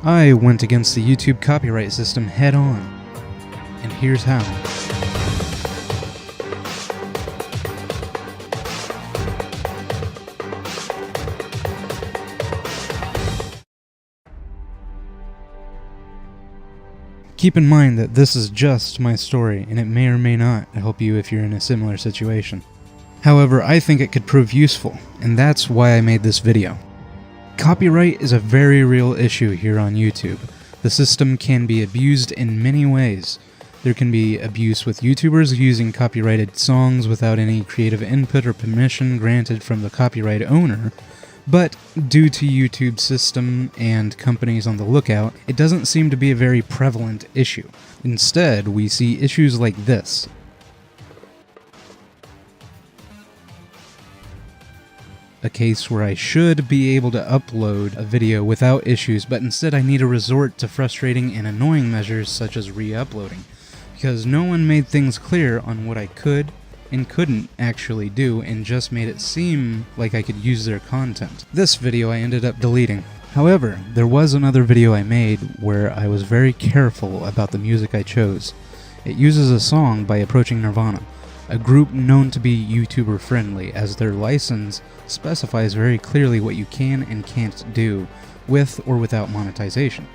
I went against the YouTube copyright system head on, and here's how. Keep in mind that this is just my story, and it may or may not help you if you're in a similar situation. However, I think it could prove useful, and that's why I made this video. Copyright is a very real issue here on YouTube. The system can be abused in many ways. There can be abuse with YouTubers using copyrighted songs without any creative input or permission granted from the copyright owner, but due to YouTube's system and companies on the lookout, it doesn't seem to be a very prevalent issue. Instead, we see issues like this. A case where I should be able to upload a video without issues, but instead I need to resort to frustrating and annoying measures such as re-uploading, because no one made things clear on what I could and couldn't actually do, and just made it seem like I could use their content. This video I ended up deleting. However, there was another video I made where I was very careful about the music I chose. It uses a song by Approaching Nirvana, a group known to be YouTuber friendly, as their license specifies very clearly what you can and can't do with or without monetization.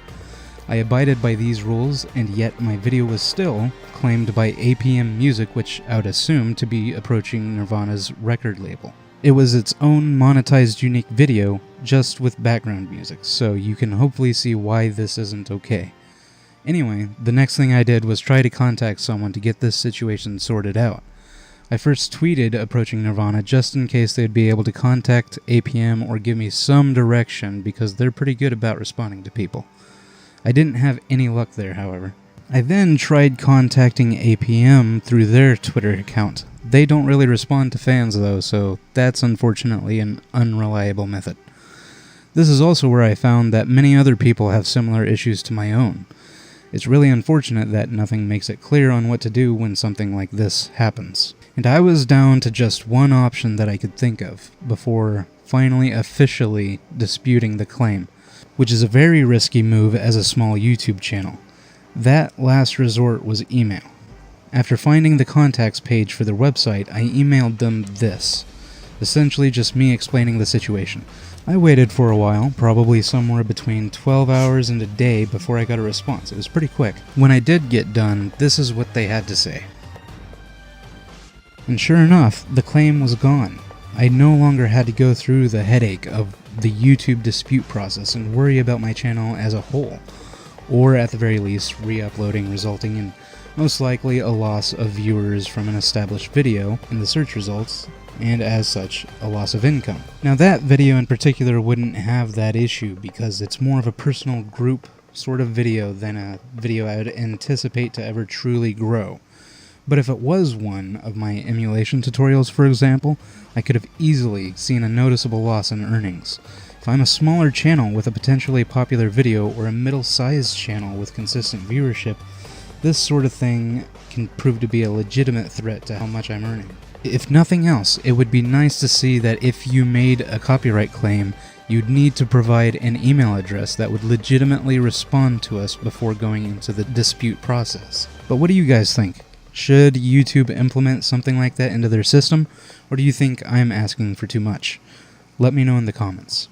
I abided by these rules, and yet my video was still claimed by APM Music, which I would assume to be Approaching Nirvana's record label. It was its own monetized unique video, just with background music, so you can hopefully see why this isn't okay. Anyway, the next thing I did was try to contact someone to get this situation sorted out. I first tweeted Approaching Nirvana just in case they'd be able to contact APM or give me some direction, because they're pretty good about responding to people. I didn't have any luck there, however. I then tried contacting APM through their Twitter account. They don't really respond to fans though, so that's unfortunately an unreliable method. This is also where I found that many other people have similar issues to my own. It's really unfortunate that nothing makes it clear on what to do when something like this happens. And I was down to just one option that I could think of before finally officially disputing the claim, which is a very risky move as a small YouTube channel. That last resort was email. After finding the contacts page for their website, I emailed them this, essentially just me explaining the situation. I waited for a while, probably somewhere between 12 hours and a day before I got a response. It was pretty quick. When I did get done, this is what they had to say. And sure enough, the claim was gone. I no longer had to go through the headache of the YouTube dispute process and worry about my channel as a whole, or at the very least re-uploading, resulting in most likely a loss of viewers from an established video in the search results, and as such, a loss of income. Now that video in particular wouldn't have that issue because it's more of a personal group sort of video than a video I would anticipate to ever truly grow. But if it was one of my emulation tutorials, for example, I could have easily seen a noticeable loss in earnings. If I'm a smaller channel with a potentially popular video or a middle-sized channel with consistent viewership, this sort of thing can prove to be a legitimate threat to how much I'm earning. If nothing else, it would be nice to see that if you made a copyright claim, you'd need to provide an email address that would legitimately respond to us before going into the dispute process. But what do you guys think? Should YouTube implement something like that into their system, or do you think I'm asking for too much? Let me know in the comments.